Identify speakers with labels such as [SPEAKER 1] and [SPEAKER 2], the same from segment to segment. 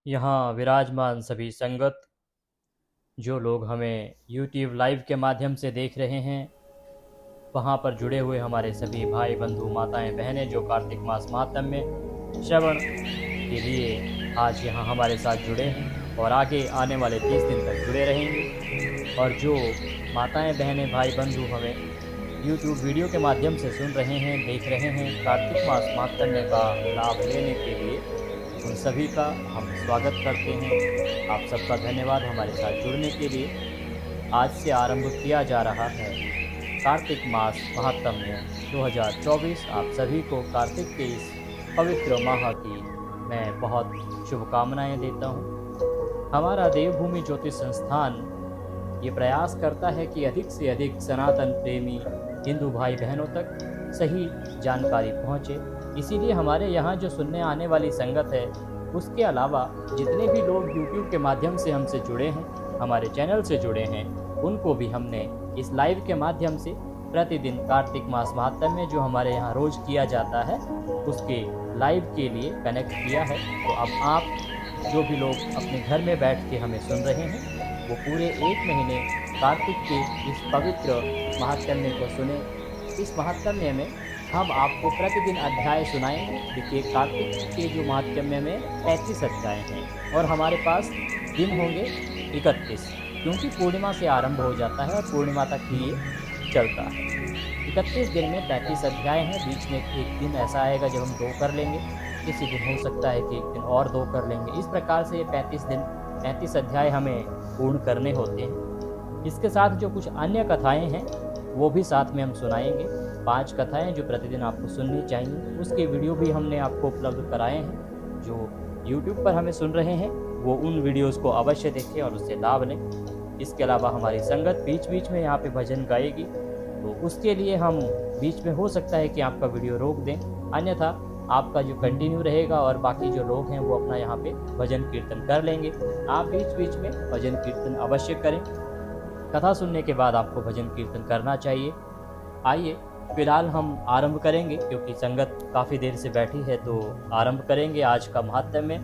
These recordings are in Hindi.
[SPEAKER 1] यहाँ विराजमान सभी संगत, जो लोग हमें YouTube लाइव के माध्यम से देख रहे हैं, वहाँ पर जुड़े हुए हमारे सभी भाई बंधु माताएं बहनें जो कार्तिक मास महात्म्य में श्रवण के लिए आज यहाँ हमारे साथ जुड़े हैं और आगे आने वाले 30 दिन तक जुड़े रहेंगे। और जो माताएं बहनें भाई बंधु हमें YouTube वीडियो के माध्यम से सुन रहे हैं, देख रहे हैं कार्तिक मास महात्म्य का लाभ लेने के लिए, उन सभी का हम स्वागत करते हैं। आप सबका धन्यवाद हमारे साथ जुड़ने के लिए। आज से आरंभ किया जा रहा है कार्तिक मास महात्म्य 2024। आप सभी को कार्तिक के इस पवित्र माह की मैं बहुत शुभकामनाएं देता हूं। हमारा देवभूमि ज्योतिष संस्थान ये प्रयास करता है कि अधिक से अधिक सनातन प्रेमी हिंदू भाई बहनों तक सही जानकारी पहुंचे। इसीलिए हमारे यहाँ जो सुनने आने वाली संगत है, उसके अलावा जितने भी लोग YouTube के माध्यम से हमसे जुड़े हैं, हमारे चैनल से जुड़े हैं, उनको भी हमने इस लाइव के माध्यम से प्रतिदिन कार्तिक मास महात्म्य जो हमारे यहाँ रोज़ किया जाता है, उसके लाइव के लिए कनेक्ट किया है। तो अब आप जो भी लोग अपने घर में बैठ के हमें सुन रहे हैं, वो पूरे 1 महीने कार्तिक के इस पवित्र महात्म्य को सुने। इस महात्म्य में हम आपको प्रतिदिन अध्याय सुनाएंगे। देखिए, कार्तिक के जो महात्म्य में 35 अध्याय हैं और हमारे पास दिन होंगे 31, क्योंकि पूर्णिमा से आरंभ हो जाता है और पूर्णिमा तक ही ये चलता है। 31 दिन में 35 अध्याय हैं। बीच में एक दिन ऐसा आएगा जब हम 2 कर लेंगे, किसी दिन हो सकता है कि एक दिन और 2 कर लेंगे। इस प्रकार से 35 दिन 35 अध्याय हमें पूर्ण करने होते हैं। इसके साथ जो कुछ अन्य कथाएँ हैं वो भी साथ में हम सुनाएंगे। 5 कथाएं जो प्रतिदिन आपको सुननी चाहिए, उसके वीडियो भी हमने आपको उपलब्ध कराए हैं। जो YouTube पर हमें सुन रहे हैं वो उन वीडियोस को अवश्य देखें और उससे लाभ लें। इसके अलावा हमारी संगत बीच बीच में यहाँ पे भजन गाएगी, तो उसके लिए हम बीच में हो सकता है कि आपका वीडियो रोक दें, अन्यथा आपका जो कंटिन्यू रहेगा और बाकी जो लोग हैं वो अपना यहाँ पे भजन कीर्तन कर लेंगे। आप बीच बीच में भजन कीर्तन अवश्य करें। कथा सुनने के बाद आपको भजन कीर्तन करना चाहिए। आइए फिलहाल हम आरंभ करेंगे, क्योंकि संगत काफ़ी देर से बैठी है, तो आरंभ करेंगे आज का महात्म्य।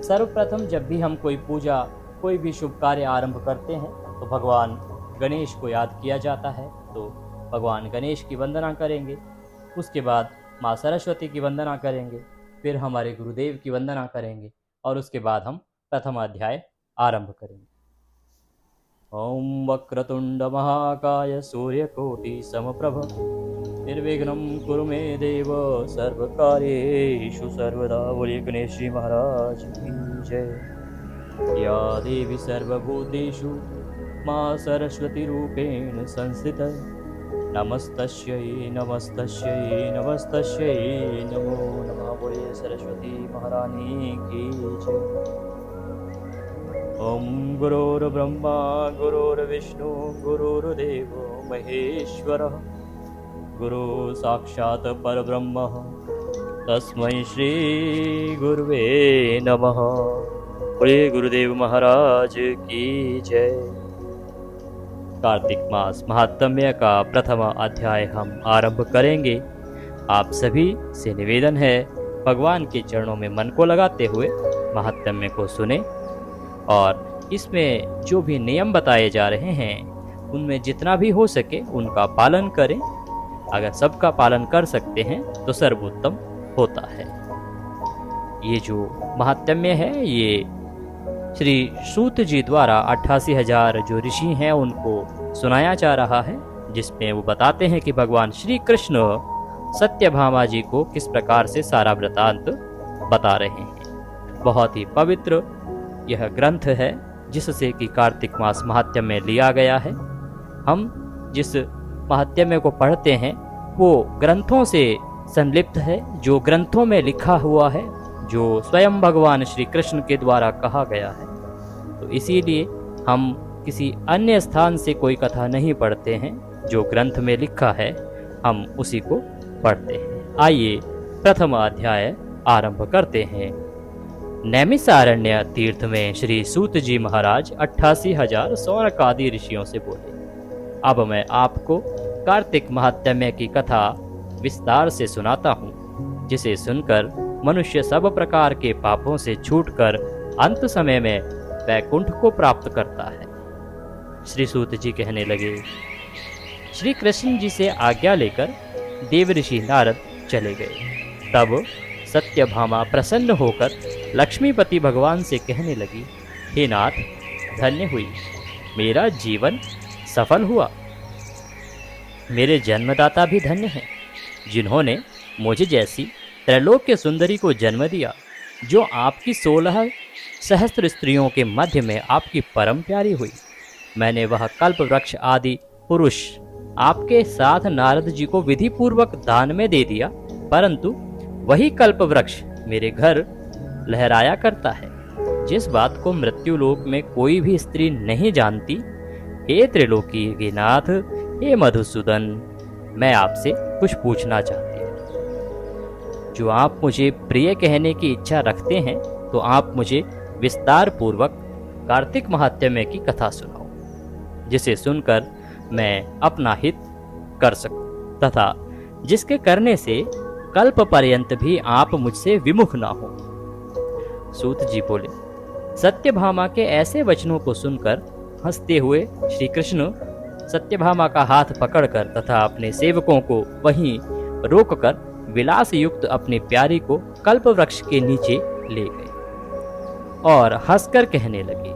[SPEAKER 1] सर्वप्रथम जब भी हम कोई पूजा, कोई भी शुभ कार्य आरंभ करते हैं तो भगवान गणेश को याद किया जाता है। तो भगवान गणेश की वंदना करेंगे, उसके बाद माँ सरस्वती की वंदना करेंगे, फिर हमारे गुरुदेव की वंदना करेंगे और उसके बाद हम प्रथम अध्याय आरंभ करेंगे। ओम वक्रतुंड महाकाय सूर्यकोटि समप्रभ निर्विघ्नं कुरु मे देव सर्वकार्येषु सर्वदा। बोलिए गणेश जी महाराज की जय। या देवी सर्वभूतेषु माँ सरस्वती रूपेण संस्थिता, नमस्तस्यै नमस्तस्यै नमस्तस्यै नमो नमः। बोलिए सरस्वती महारानी की जय। ओम गुरुर्ब्रह्मा गुरुर्विष्णु गुरुर्देवो महेश्वरः, गुरु साक्षात् परब्रह्म तस्मै श्री गुरुवे नमः। बोलिए गुरुदेव महाराज की जय। कार्तिक मास महात्म्य का प्रथम अध्याय हम आरंभ करेंगे। आप सभी से निवेदन है, भगवान के चरणों में मन को लगाते हुए महात्म्य को सुने और इसमें जो भी नियम बताए जा रहे हैं उनमें जितना भी हो सके उनका पालन करें। अगर सबका पालन कर सकते हैं तो सर्वोत्तम होता है। ये जो महात्म्य है ये श्री सूत जी द्वारा 88,000 जो ऋषि हैं उनको सुनाया जा रहा है, जिसमें वो बताते हैं कि भगवान श्री कृष्ण सत्यभामा जी को किस प्रकार से सारा वृतांत बता रहे हैं। बहुत ही पवित्र यह ग्रंथ है जिससे कि कार्तिक मास महात्म्य लिया गया है। हम जिस महात्म्य को पढ़ते हैं वो ग्रंथों से संलिप्त है, जो ग्रंथों में लिखा हुआ है, जो स्वयं भगवान श्री कृष्ण के द्वारा कहा गया है। तो इसीलिए हम किसी अन्य स्थान से कोई कथा नहीं पढ़ते हैं, जो ग्रंथ में लिखा है हम उसी को पढ़ते हैं। आइए प्रथम अध्याय आरंभ करते हैं। नैमिषारण्य तीर्थ में श्री सूत जी महाराज 88,000 सौनकादि ऋषियों से बोले। अब मैं आपको कार्तिक महात्म्य की कथा विस्तार से सुनाता हूँ, जिसे सुनकर मनुष्य सब प्रकार के पापों से छूटकर अंत समय में वैकुंठ को प्राप्त करता है। श्री सूत जी कहने लगे, श्री कृष्ण जी से आज्ञा लेकर देवऋषि नारद चले गए। तब सत्यभामा प्रसन्न होकर लक्ष्मीपति भगवान से कहने लगी, हे नाथ, धन्य हुई, मेरा जीवन सफल हुआ। मेरे जन्मदाता भी धन्य हैं, जिन्होंने मुझे जैसी त्रैलोक्य सुंदरी को जन्म दिया, जो आपकी 16 सहस्त्र स्त्रियों के मध्य में आपकी परम प्यारी हुई। मैंने वह कल्प वृक्ष आदि पुरुष आपके साथ नारद जी को विधि पूर्वक दान में दे दिया, परंतु वही कल्प वृक्ष मेरे घर लहराया करता है, जिस बात को मृत्यु लोक में कोई भी स्त्री नहीं जानती। हे त्रिलोकी के नाथ, हे मधुसूदन, मैं आपसे कुछ पूछना चाहती हूँ। जो आप मुझे प्रिय कहने की इच्छा रखते हैं, तो आप मुझे विस्तार पूर्वक कार्तिक महात्म्य की कथा सुनाओ, जिसे सुनकर मैं अपना हित कर सकूं, तथा जिसके करने से कल्प पर्यंत भी आप मुझसे विमुख ना हो। सूत जी बोले, सत्यभामा के ऐसे वचनों को सुनकर हंसते हुए श्री कृष्ण सत्यभामा का हाथ पकड़कर तथा अपने सेवकों को वहीं रोककर विलास युक्त अपनी प्यारी को कल्प वृक्ष के नीचे ले गए और हंसकर कहने लगे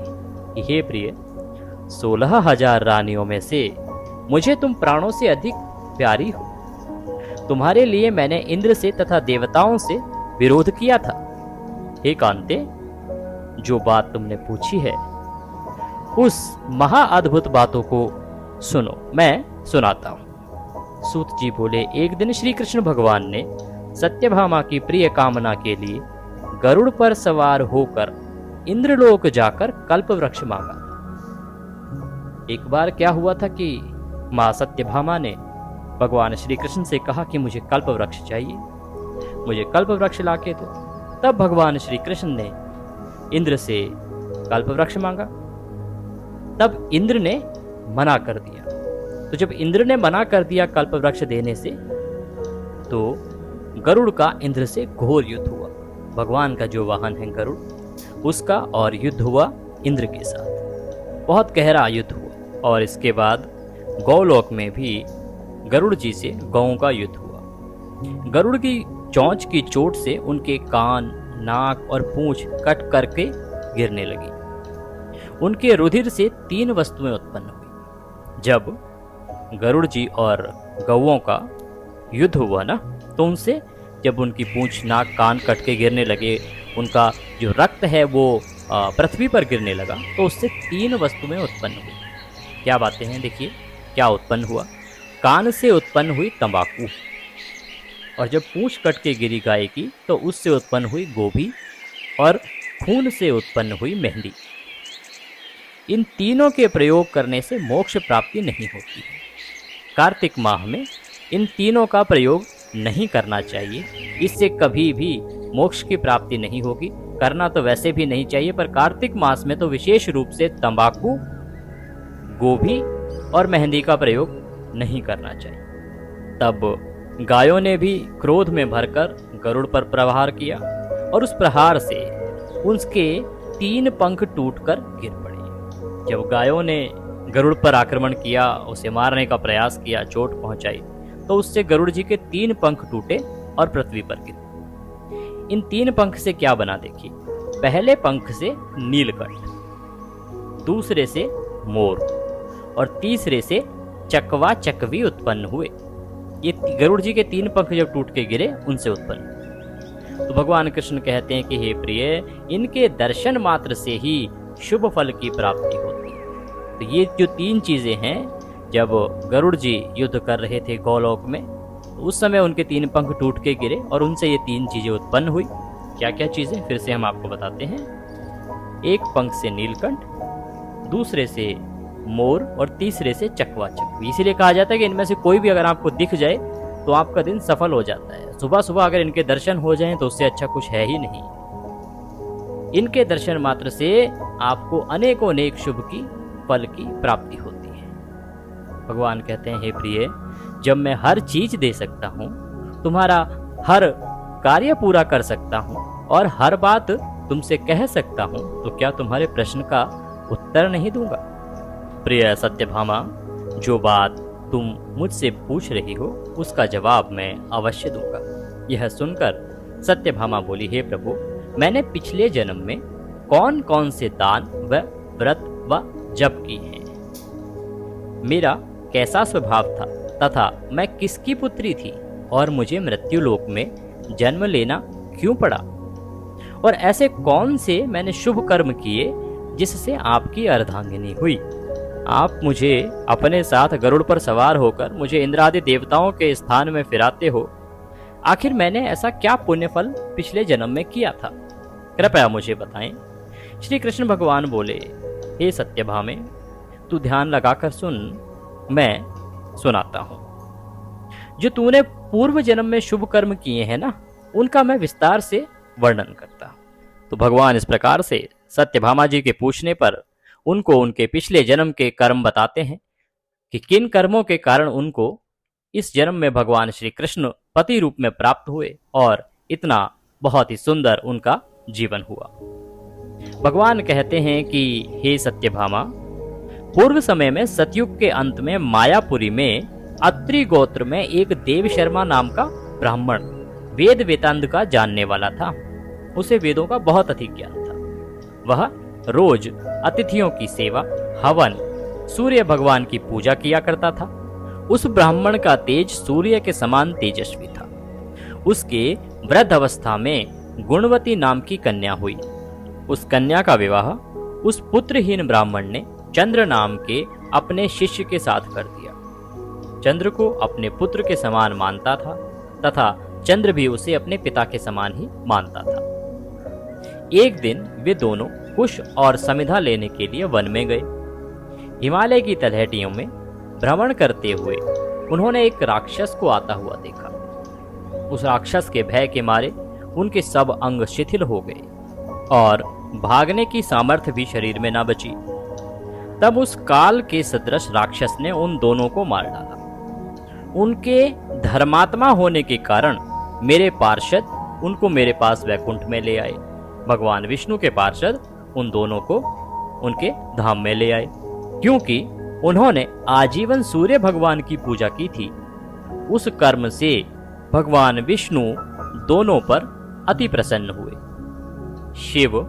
[SPEAKER 1] कि हे प्रिय, 16,000 रानियों में से मुझे तुम प्राणों से अधिक प्यारी हो। तुम्हारे लिए मैंने इंद्र से तथा देवताओं से विरोध किया था। हे कांते, जो बात तुमने पूछी है, उस महाअद्भुत बातों को सुनो, मैं सुनाता हूँ। सूत जी बोले, एक दिन श्री कृष्ण भगवान ने सत्यभामा की प्रिय कामना के लिए गरुड़ पर सवार होकर इंद्रलोक जाकर कल्प वृक्ष मांगा। एक बार क्या हुआ था कि मां सत्यभामा ने भगवान श्री कृष्ण से कहा कि मुझे कल्प वृक्ष चाहिए, मुझे कल्प वृक्ष लाके दो। तब भगवान श्री कृष्ण ने इंद्र से कल्प वृक्ष मांगा। तब इंद्र ने मना कर दिया। तो जब इंद्र ने मना कर दिया कल्प वृक्ष देने से, तो गरुड़ का इंद्र से घोर युद्ध हुआ। भगवान का जो वाहन है गरुड़, उसका और युद्ध हुआ इंद्र के साथ। बहुत गहरा युद्ध हुआ और इसके बाद गौलोक में भी गरुड़ जी से गौओं का युद्ध हुआ। गरुड़ की चोंच की चोट से उनके कान, नाक और पूंछ कट करके गिरने लगी। उनके रुधिर से 3 वस्तुएं उत्पन्न हुई। जब गरुड़ जी और गौओं का युद्ध हुआ ना, तो उनसे जब उनकी पूंछ, नाक, कान कट के गिरने लगे, उनका जो रक्त है वो पृथ्वी पर गिरने लगा, तो उससे 3 वस्तुएं उत्पन्न हुई। क्या बातें हैं, देखिए क्या उत्पन्न हुआ। कान से उत्पन्न हुई तंबाकू, और जब पूंछ कट के गिरी गाय की, तो उससे उत्पन्न हुई गोभी, और खून से उत्पन्न हुई मेहंदी। इन तीनों के प्रयोग करने से मोक्ष प्राप्ति नहीं होती है। कार्तिक माह में इन तीनों का प्रयोग नहीं करना चाहिए, इससे कभी भी मोक्ष की प्राप्ति नहीं होगी। करना तो वैसे भी नहीं चाहिए, पर कार्तिक मास में तो विशेष रूप से तंबाकू, गोभी और मेहंदी का प्रयोग नहीं करना चाहिए। तब गायों ने भी क्रोध में भरकर गरुड़ पर प्रहार किया, और उस प्रहार से उसके 3 पंख टूटकर गिर पड़े। जब गायों ने गरुड़ पर आक्रमण किया, उसे मारने का प्रयास किया, चोट पहुंचाई, तो उससे गरुड़ जी के 3 पंख टूटे और पृथ्वी पर गिरे। इन 3 पंख से क्या बना, देखिए। पहले पंख से नीलकंठ, दूसरे से मोर, और तीसरे से चकवा चकवी उत्पन्न हुए। ये गरुड़ जी के 3 पंख जब टूट के गिरे, उनसे उत्पन्न। तो भगवान कृष्ण कहते हैं कि हे प्रिय, इनके दर्शन मात्र से ही शुभ फल की प्राप्ति होती है। तो ये जो 3 चीजें हैं, जब गरुड़ जी युद्ध कर रहे थे गौलोक में, तो उस समय उनके 3 पंख टूट के गिरे और उनसे ये 3 चीजें उत्पन्न हुई। क्या क्या चीजें, फिर से हम आपको बताते हैं। एक पंख से नीलकंठ, दूसरे से मोर, और तीसरे से चकवा चकवी। इसीलिए कहा जाता है कि इनमें से कोई भी अगर आपको दिख जाए तो आपका दिन सफल हो जाता है। सुबह सुबह अगर इनके दर्शन हो जाएं तो उससे अच्छा कुछ है ही नहीं। इनके दर्शन मात्र से आपको अनेकों अनेक शुभ की फल की प्राप्ति होती है। भगवान कहते हैं, हे प्रिय, जब मैं हर चीज दे सकता हूँ, तुम्हारा हर कार्य पूरा कर सकता हूँ और हर बात तुमसे कह सकता हूं तो क्या तुम्हारे प्रश्न का उत्तर नहीं दूंगा? प्रिय सत्यभामा, जो बात तुम मुझसे पूछ रही हो उसका जवाब मैं अवश्य दूंगा। यह सुनकर सत्यभामा बोली, हे प्रभु, मैंने पिछले जन्म में कौन कौन से दान व व्रत व जप किए हैं, मेरा कैसा स्वभाव था तथा मैं किसकी पुत्री थी और मुझे मृत्यु लोक में जन्म लेना क्यों पड़ा, और ऐसे कौन से मैंने शुभ कर्म किए जिससे आपकी अर्धांगिनी हुई। आप मुझे अपने साथ गरुड़ पर सवार होकर मुझे इंद्र आदि देवताओं के स्थान में फिराते हो। आखिर मैंने ऐसा क्या पुण्य फल पिछले जन्म में किया था, कृपया मुझे बताएं। श्री कृष्ण भगवान बोले, हे सत्यभामे, तू ध्यान लगाकर सुन, मैं सुनाता हूं। जो तूने पूर्व जन्म में शुभ कर्म किए हैं ना, उनका मैं विस्तार से वर्णन करता हूं। तो भगवान इस प्रकार से सत्यभामा जी के पूछने पर उनको उनके पिछले जन्म के कर्म बताते हैं कि किन कर्मों के कारण उनको इस जन्म में भगवान श्री कृष्ण पति रूप में प्राप्त हुए और इतना बहुत ही सुंदर उनका जीवन हुआ। भगवान कहते हैं कि हे सत्यभामा, पूर्व समय में सतयुग के अंत में मायापुरी में अत्रि गोत्र में एक देव शर्मा नाम का ब्राह्मण वेद वेदांत का जानने वाला था। उसे वेदों का बहुत अधिक ज्ञान था। वह रोज अतिथियों की सेवा, हवन, सूर्य भगवान की पूजा किया करता था। उस ब्राह्मण का तेज सूर्य के समान तेजस्वी था। उसके वृद्ध अवस्था में गुणवती नाम की कन्या हुई। उस कन्या का विवाह उस पुत्रहीन ब्राह्मण ने चंद्र नाम के अपने शिष्य के साथ कर दिया। चंद्र को अपने पुत्र के समान मानता था तथा चंद्र भी उसे अपने पिता के समान ही मानता था। एक दिन वे दोनों कुश और समिधा लेने के लिए वन में गए। हिमालय की तलहटियों में भ्रमण करते हुए उन्होंने एक राक्षस को आता हुआ देखा। उस राक्षस के भय के मारे उनके सब अंग शिथिल हो गए और भागने की सामर्थ्य भी शरीर में न बची। तब उस काल के सदृश राक्षस ने उन दोनों को मार डाला। उनके धर्मात्मा होने के कारण मेरे पार्षद उनको मेरे पास वैकुंठ में ले आए। भगवान विष्णु के पार्षद उन दोनों को उनके धाम में ले आए, क्योंकि उन्होंने आजीवन सूर्य भगवान की पूजा की थी। उस कर्म से भगवान विष्णु दोनों पर अति प्रसन्न हुए। शिव,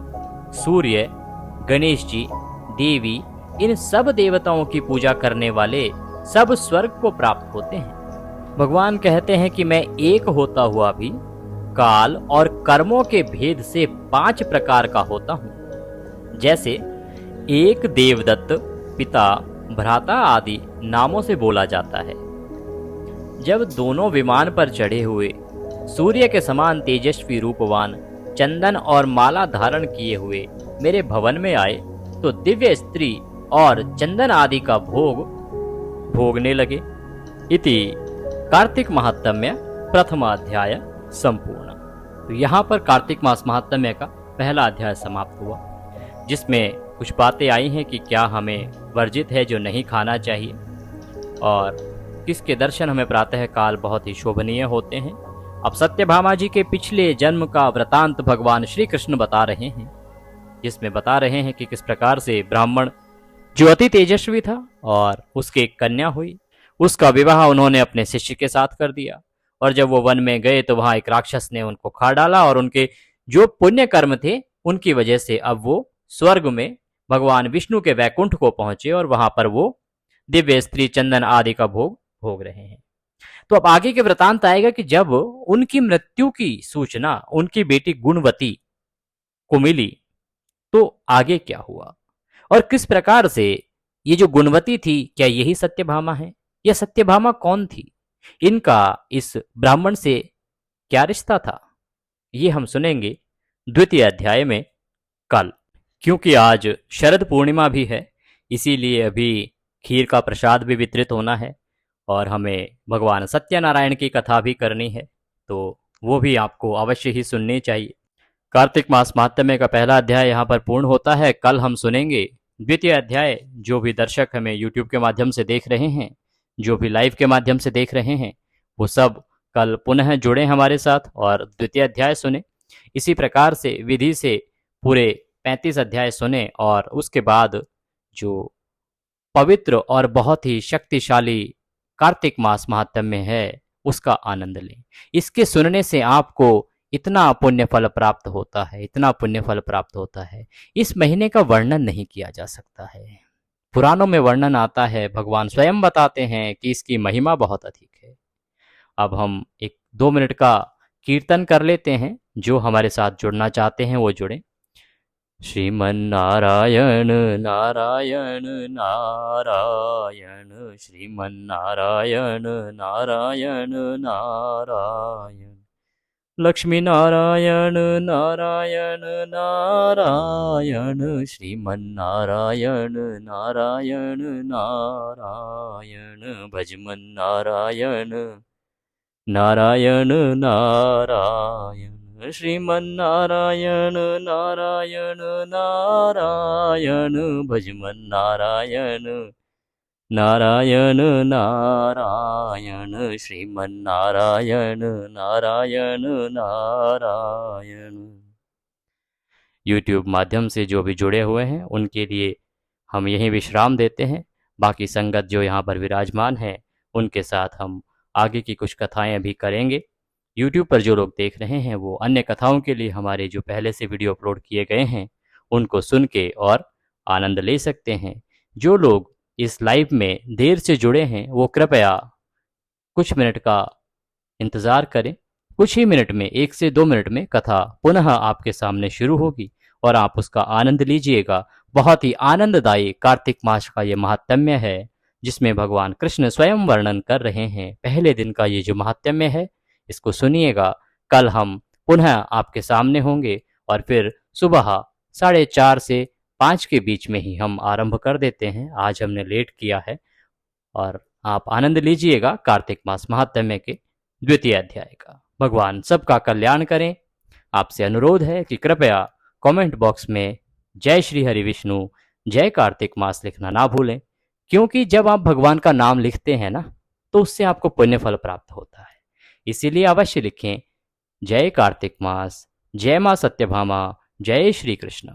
[SPEAKER 1] सूर्य, गणेश जी, देवी, इन सब देवताओं की पूजा करने वाले सब स्वर्ग को प्राप्त होते हैं। भगवान कहते हैं कि मैं एक होता हुआ भी काल और कर्मों के भेद से 5 प्रकार का होता हूं। जैसे एक देवदत्त, पिता, भ्राता आदि नामों से बोला जाता है। जब दोनों विमान पर चढ़े हुए सूर्य के समान तेजस्वी रूपवान चंदन और माला धारण किए हुए मेरे भवन में आए तो दिव्य स्त्री और चंदन आदि का भोग भोगने लगे। इति कार्तिक महात्म्य प्रथमाध्याय संपूर्ण। तो यहाँ पर कार्तिक मास महात्म्य का पहला अध्याय समाप्त हुआ, जिसमें कुछ बातें आई हैं कि क्या हमें वर्जित है जो नहीं खाना चाहिए और किसके दर्शन हमें प्रातः काल बहुत ही शोभनीय होते हैं। अब सत्यभामा जी के पिछले जन्म का वृतांत भगवान श्री कृष्ण बता रहे हैं, जिसमें बता रहे हैं कि किस प्रकार से ब्राह्मण जो अति तेजस्वी था और उसकी एक कन्या हुई, उसका विवाह उन्होंने अपने शिष्य के साथ कर दिया। और जब वो वन में गए तो वहां एक राक्षस ने उनको खा डाला और उनके जो पुण्य कर्म थे उनकी वजह से अब वो स्वर्ग में भगवान विष्णु के वैकुंठ को पहुंचे और वहां पर वो दिव्य स्त्री चंदन आदि का भोग भोग रहे हैं। तो अब आगे के वृतांत आएगा कि जब उनकी मृत्यु की सूचना उनकी बेटी गुणवती को मिली तो आगे क्या हुआ और किस प्रकार से ये जो गुणवती थी, क्या यही सत्यभामा है? यह सत्यभामा कौन थी? इनका इस ब्राह्मण से क्या रिश्ता था? ये हम सुनेंगे द्वितीय अध्याय में कल। क्योंकि आज शरद पूर्णिमा भी है, इसीलिए अभी खीर का प्रसाद भी वितरित होना है और हमें भगवान सत्यनारायण की कथा भी करनी है, तो वो भी आपको अवश्य ही सुननी चाहिए। कार्तिक मास महात्म्य का पहला अध्याय यहाँ पर पूर्ण होता है। कल हम सुनेंगे द्वितीय अध्याय। जो भी दर्शक हमें YouTube के माध्यम से देख रहे हैं, जो भी लाइव के माध्यम से देख रहे हैं, वो सब कल पुनः जुड़े हमारे साथ और द्वितीय अध्याय सुने। इसी प्रकार से विधि से पूरे 35 अध्याय सुने और उसके बाद जो पवित्र और बहुत ही शक्तिशाली कार्तिक मास महात्म्य है उसका आनंद लें। इसके सुनने से आपको इतना पुण्य फल प्राप्त होता है, इतना पुण्य फल प्राप्त होता है, इस महीने का वर्णन नहीं किया जा सकता है। पुराणों में वर्णन आता है, भगवान स्वयं बताते हैं कि इसकी महिमा बहुत अधिक है। अब हम एक 2 मिनट का कीर्तन कर लेते हैं। जो हमारे साथ जुड़ना चाहते हैं वो जुड़ें। श्रीमन्नारायण नारायण नारायण, श्रीमन्नारायण नारायण नारायण, लक्ष्मी नारायण नारायण नारायण, श्रीमन्नारायण नारायण नारायण, भजमन्नारायण नारायण नारायण, श्रीमन्नारायण नारायण नारायण, भजमन्नारायण नारायण नारायण, श्रीमन्नारायण नारायण नारायण। YouTube माध्यम से जो भी जुड़े हुए हैं उनके लिए हम यहीं विश्राम देते हैं। बाकी संगत जो यहाँ पर विराजमान है उनके साथ हम आगे की कुछ कथाएं अभी करेंगे। YouTube पर जो लोग देख रहे हैं वो अन्य कथाओं के लिए हमारे जो पहले से वीडियो अपलोड किए गए हैं उनको सुन के और आनंद ले सकते हैं। जो लोग इस लाइव में देर से जुड़े हैं वो कृपया कुछ मिनट का इंतज़ार करें। कुछ ही मिनट में, 1 से 2 मिनट में कथा पुनः आपके सामने शुरू होगी और आप उसका आनंद लीजिएगा। बहुत ही आनंददायी कार्तिक मास का ये महात्म्य है जिसमें भगवान कृष्ण स्वयं वर्णन कर रहे हैं। पहले दिन का ये जो महात्म्य है इसको सुनिएगा। कल हम पुनः आपके सामने होंगे और फिर सुबह 4:30 से 5 के बीच में ही हम आरंभ कर देते हैं। आज हमने लेट किया है और आप आनंद लीजिएगा कार्तिक मास महात्म्य के 2वें अध्याय का। भगवान सबका कल्याण करें। आपसे अनुरोध है कि कृपया कमेंट बॉक्स में जय श्री हरि विष्णु, जय कार्तिक मास लिखना ना भूलें, क्योंकि जब आप भगवान का नाम लिखते हैं ना तो उससे आपको पुण्य फल प्राप्त होता है। इसीलिए अवश्य लिखें जय कार्तिक मास, जय मां सत्यभामा, जय श्री कृष्ण।